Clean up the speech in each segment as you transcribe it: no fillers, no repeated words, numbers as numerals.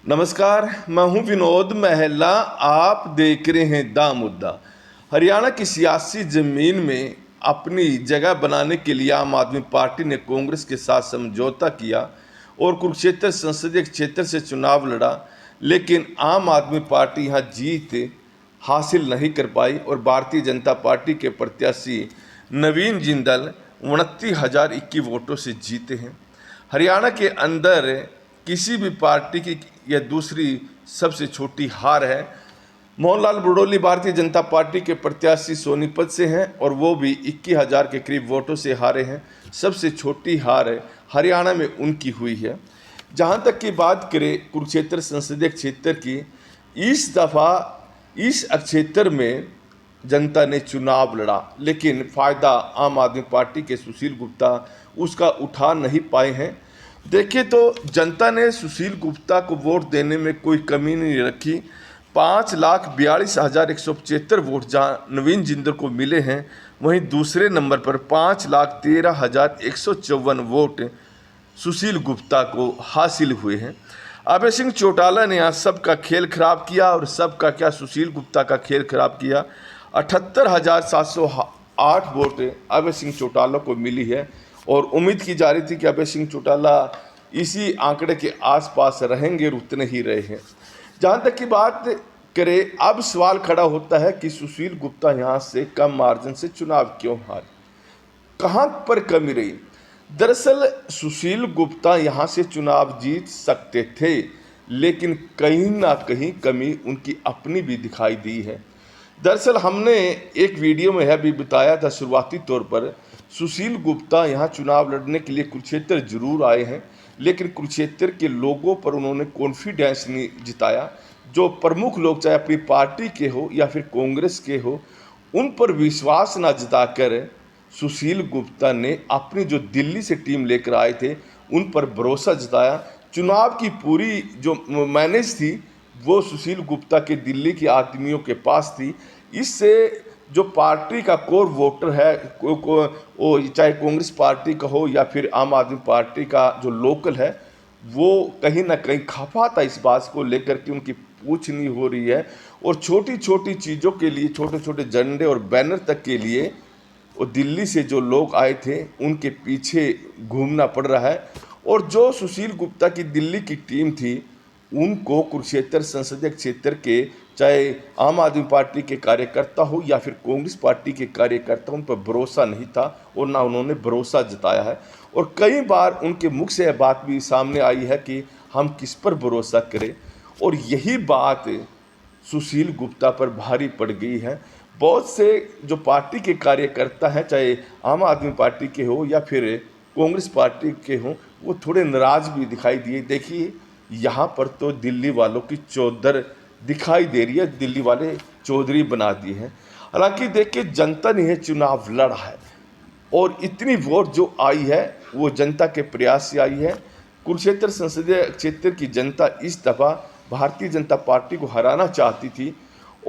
नमस्कार, मैं हूं विनोद महला। आप देख रहे हैं दा मुद्दा। हरियाणा की सियासी जमीन में अपनी जगह बनाने के लिए आम आदमी पार्टी ने कांग्रेस के साथ समझौता किया और कुरुक्षेत्र संसदीय क्षेत्र से चुनाव लड़ा, लेकिन आम आदमी पार्टी यहां जीत हासिल नहीं कर पाई और भारतीय जनता पार्टी के प्रत्याशी नवीन जिंदल 29,021 वोटों से जीते हैं। हरियाणा के अंदर किसी भी पार्टी की यह दूसरी सबसे छोटी हार है। मोहनलाल बड़ोली भारतीय जनता पार्टी के प्रत्याशी सोनीपत से हैं और वो भी 21,000 के करीब वोटों से हारे हैं। सबसे छोटी हार हरियाणा में उनकी हुई है। जहाँ तक की बात करें कुरुक्षेत्र संसदीय क्षेत्र की, इस दफ़ा इस क्षेत्र में जनता ने चुनाव लड़ा, लेकिन फ़ायदा आम आदमी पार्टी के सुशील गुप्ता उसका उठा नहीं पाए हैं। देखिए तो जनता ने सुशील गुप्ता को वोट देने में कोई कमी नहीं रखी। 5,42,175 वोट जहाँ नवीन जिंदल को मिले हैं, वहीं दूसरे नंबर पर 5,13,154 वोट सुशील गुप्ता को हासिल हुए हैं। अभय सिंह चौटाला ने यहाँ सबका खेल खराब किया और सबका क्या सुशील गुप्ता का खेल खराब किया। 78,708 वोट अभय सिंह चौटाला को मिली है और उम्मीद की जा रही थी कि अभय सिंह चौटाला इसी आंकड़े के आसपास रहेंगे और उतने ही रहे हैं। जहाँ तक की बात करें, अब सवाल खड़ा होता है कि सुशील गुप्ता यहाँ से कम मार्जिन से चुनाव क्यों हारे, कहाँ पर कमी रही। दरअसल सुशील गुप्ता यहाँ से चुनाव जीत सकते थे, लेकिन कहीं ना कहीं कमी उनकी अपनी भी दिखाई दी है। दरअसल हमने एक वीडियो में यह भी बताया था शुरुआती तौर पर, सुशील गुप्ता यहाँ चुनाव लड़ने के लिए कुरुक्षेत्र जरूर आए हैं, लेकिन कुरुक्षेत्र के लोगों पर उन्होंने कॉन्फिडेंस नहीं जिताया। जो प्रमुख लोग चाहे अपनी पार्टी के हो या फिर कांग्रेस के हो, उन पर विश्वास ना जताकर सुशील गुप्ता ने अपनी जो दिल्ली से टीम लेकर आए थे उन पर भरोसा जताया। चुनाव की पूरी जो मैनेज थी वो सुशील गुप्ता के दिल्ली के आदमियों के पास थी। इससे जो पार्टी का कोर वोटर है, वो चाहे कांग्रेस पार्टी का हो या फिर आम आदमी पार्टी का जो लोकल है, वो कहीं ना कहीं खफा था इस बात को लेकर कि उनकी पूछ नहीं हो रही है और छोटी छोटी चीज़ों के लिए, छोटे छोटे झंडे और बैनर तक के लिए वो दिल्ली से जो लोग आए थे उनके पीछे घूमना पड़ रहा है। और जो सुशील गुप्ता की दिल्ली की टीम थी, उनको कुरुक्षेत्र संसदीय क्षेत्र के चाहे आम आदमी पार्टी के कार्यकर्ता हो या फिर कांग्रेस पार्टी के कार्यकर्ता, उन पर भरोसा नहीं था और ना उन्होंने भरोसा जताया है। और कई बार उनके मुख से यह बात भी सामने आई है कि हम किस पर भरोसा करें, और यही बात सुशील गुप्ता पर भारी पड़ गई है। बहुत से जो पार्टी के कार्यकर्ता हैं, चाहे आम आदमी पार्टी के हो या फिर कांग्रेस पार्टी के हों, वो थोड़े नाराज भी दिखाई दिए। देखिए यहाँ पर तो दिल्ली वालों की चौधर दिखाई दे रही है, दिल्ली वाले चौधरी बना दिए हैं। हालांकि देखिए जनता ने यह चुनाव लड़ा है और इतनी वोट जो आई है वो जनता के प्रयास से आई है। कुरुक्षेत्र संसदीय क्षेत्र की जनता इस दफ़ा भारतीय जनता पार्टी को हराना चाहती थी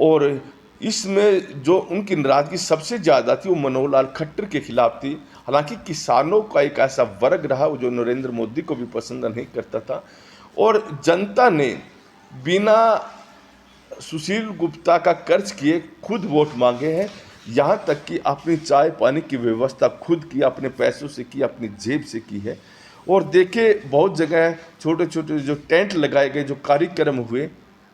और इसमें जो उनकी नाराज़गी सबसे ज़्यादा थी वो मनोहर लाल खट्टर के खिलाफ थी। हालांकि किसानों का एक ऐसा वर्ग रहा जो नरेंद्र मोदी को भी पसंद नहीं करता था और जनता ने बिना सुशील गुप्ता का कर्ज किए खुद वोट मांगे हैं। यहाँ तक कि अपनी चाय पानी की व्यवस्था खुद की, अपने पैसों से की, अपनी जेब से की है। और देखे बहुत जगह छोटे छोटे जो टेंट लगाए गए, जो कार्यक्रम हुए,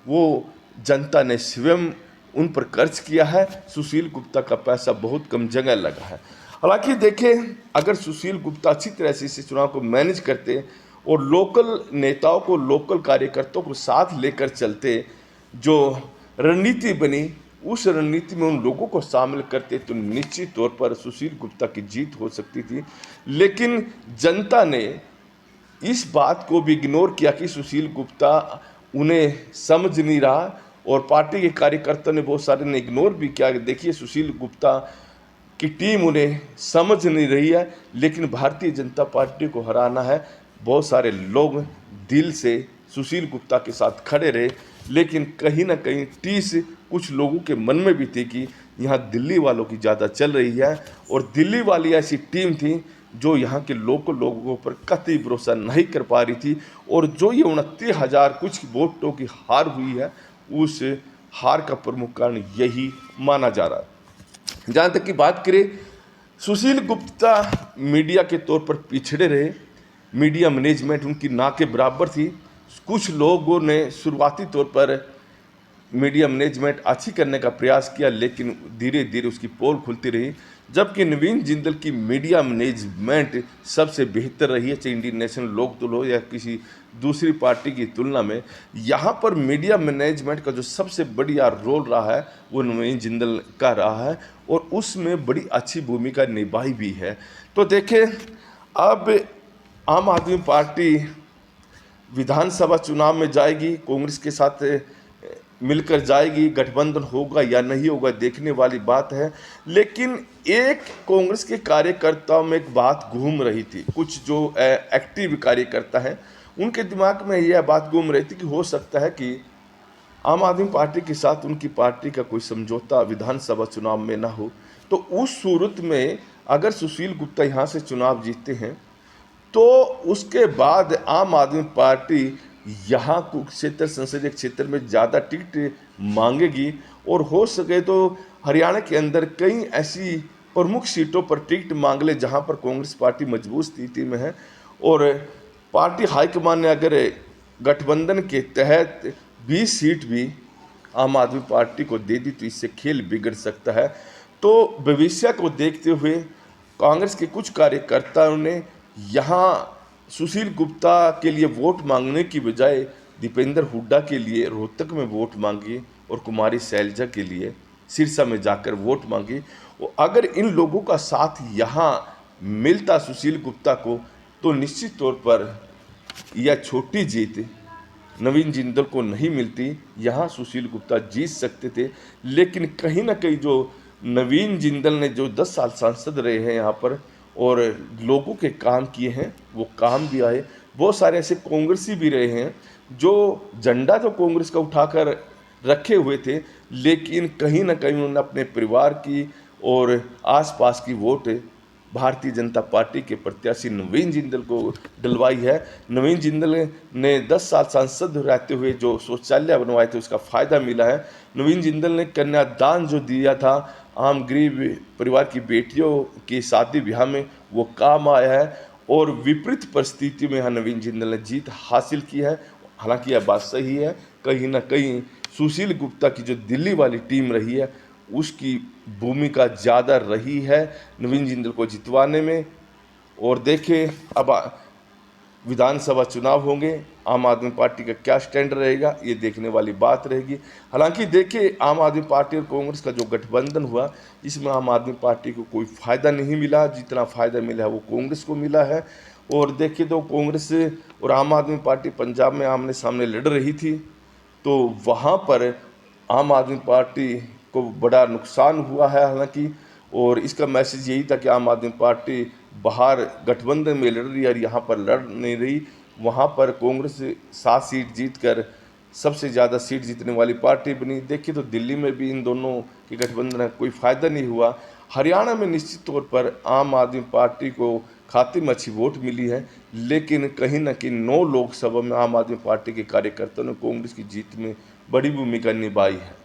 वो जनता ने स्वयं उन पर खर्च किया है। सुशील गुप्ता का पैसा बहुत कम जगह लगा है। हालांकि देखें, अगर सुशील गुप्ता अच्छी तरह से इस चुनाव को मैनेज करते और लोकल नेताओं को, लोकल कार्यकर्ताओं को साथ लेकर चलते, जो रणनीति बनी उस रणनीति में उन लोगों को शामिल करते, तो निश्चित तौर पर सुशील गुप्ता की जीत हो सकती थी। लेकिन जनता ने इस बात को भी इग्नोर किया कि सुशील गुप्ता उन्हें समझ नहीं रहा और पार्टी के कार्यकर्ता ने बहुत सारे ने इग्नोर भी किया। देखिए सुशील गुप्ता की टीम उन्हें समझ नहीं रही है, लेकिन भारतीय जनता पार्टी को हराना है। बहुत सारे लोग दिल से सुशील गुप्ता के साथ खड़े रहे, लेकिन कहीं ना कहीं टीस कुछ लोगों के मन में भी थी कि यहाँ दिल्ली वालों की ज़्यादा चल रही है और दिल्ली वाली ऐसी टीम थी जो यहाँ के लोकल लोगों पर कतई भरोसा नहीं कर पा रही थी, और जो ये 29,000 कुछ वोटों की हार हुई है, उस हार का प्रमुख कारण यही माना जा रहा है। जहाँ तक की बात करें, सुशील गुप्ता मीडिया के तौर पर पिछड़े रहे, मीडिया मैनेजमेंट उनकी ना के बराबर थी। कुछ लोगों ने शुरुआती तौर पर मीडिया मैनेजमेंट अच्छी करने का प्रयास किया, लेकिन धीरे धीरे उसकी पोल खुलती रही, जबकि नवीन जिंदल की मीडिया मैनेजमेंट सबसे बेहतर रही है, चाहे इंडियन नेशनल लोकदल हो या किसी दूसरी पार्टी की तुलना में। यहाँ पर मीडिया मैनेजमेंट का जो सबसे बढ़िया रोल रहा है वो नवीन जिंदल का रहा है, और उसमें बड़ी अच्छी भूमिका निभाई भी है। तो देखें, अब आम आदमी पार्टी विधानसभा चुनाव में जाएगी, कांग्रेस के साथ मिलकर जाएगी, गठबंधन होगा या नहीं होगा देखने वाली बात है। लेकिन एक कांग्रेस के कार्यकर्ताओं में एक बात घूम रही थी, कुछ जो एक्टिव कार्यकर्ता हैं उनके दिमाग में यह बात घूम रही थी कि हो सकता है कि आम आदमी पार्टी के साथ उनकी पार्टी का कोई समझौता विधानसभा चुनाव में ना हो। तो उस सूरत में अगर सुशील गुप्ता यहाँ से चुनाव जीतते हैं तो उसके बाद आम आदमी पार्टी यहाँ कुरुक्षेत्र संसदीय क्षेत्र में ज़्यादा टिकट मांगेगी, और हो सके तो हरियाणा के अंदर कई ऐसी प्रमुख सीटों पर टिकट मांग ले जहाँ पर कांग्रेस पार्टी मजबूत स्थिति में है, और पार्टी हाईकमान ने अगर गठबंधन के तहत 20 सीट भी आम आदमी पार्टी को दे दी तो इससे खेल बिगड़ सकता है। तो भविष्य को देखते हुए कांग्रेस के कुछ कार्यकर्ताओं ने यहाँ सुशील गुप्ता के लिए वोट मांगने की बजाय दीपेंद्र हुड्डा के लिए रोहतक में वोट मांगी, और कुमारी शैलजा के लिए सिरसा में जाकर वोट मांगी। और अगर इन लोगों का साथ यहाँ मिलता सुशील गुप्ता को, तो निश्चित तौर पर यह छोटी जीत नवीन जिंदल को नहीं मिलती, यहाँ सुशील गुप्ता जीत सकते थे। लेकिन कहीं ना कहीं जो नवीन जिंदल ने जो 10 साल सांसद रहे हैं यहाँ पर और लोगों के काम किए हैं, वो काम भी आए। बहुत सारे ऐसे कांग्रेसी भी रहे हैं जो झंडा तो कांग्रेस का उठाकर रखे हुए थे, लेकिन कहीं ना कहीं उन्होंने अपने परिवार की और आसपास की वोट भारतीय जनता पार्टी के प्रत्याशी नवीन जिंदल को डलवाई है। नवीन जिंदल ने 10 साल सांसद रहते हुए जो शौचालय बनवाए थे उसका फ़ायदा मिला है। नवीन जिंदल ने कन्यादान जो दिया था आम गरीब परिवार की बेटियों की शादी ब्याह में, वो काम आया है, और विपरीत परिस्थिति में यहाँ नवीन जिंदल ने जीत हासिल की है। हालांकि यह बात सही है, कहीं ना कहीं सुशील गुप्ता की जो दिल्ली वाली टीम रही है उसकी भूमिका ज़्यादा रही है नवीन जिंदल को जितवाने में। और देखें, अब विधानसभा चुनाव होंगे, आम आदमी पार्टी का क्या स्टैंड रहेगा ये देखने वाली बात रहेगी। हालांकि देखिए, आम आदमी पार्टी और कांग्रेस का जो गठबंधन हुआ इसमें आम आदमी पार्टी को कोई फ़ायदा नहीं मिला, जितना फ़ायदा मिला है वो कांग्रेस को मिला है। और देखिए तो कांग्रेस और आम आदमी पार्टी पंजाब में आमने सामने लड़ रही थी, तो वहाँ पर आम आदमी पार्टी को बड़ा नुकसान हुआ है हालांकि, और इसका मैसेज यही था कि आम आदमी पार्टी बाहर गठबंधन में लड़ रही है और यहाँ पर लड़ नहीं रही। वहाँ पर कांग्रेस 7 सीट जीतकर सबसे ज़्यादा सीट जीतने वाली पार्टी बनी। देखिए तो दिल्ली में भी इन दोनों के गठबंधन का कोई फ़ायदा नहीं हुआ। हरियाणा में निश्चित तौर पर आम आदमी पार्टी को खाते में अच्छी वोट मिली है, लेकिन कहीं ना कहीं 9 लोकसभा में आम आदमी पार्टी के कार्यकर्ताओं ने कांग्रेस की जीत में बड़ी भूमिका निभाई है।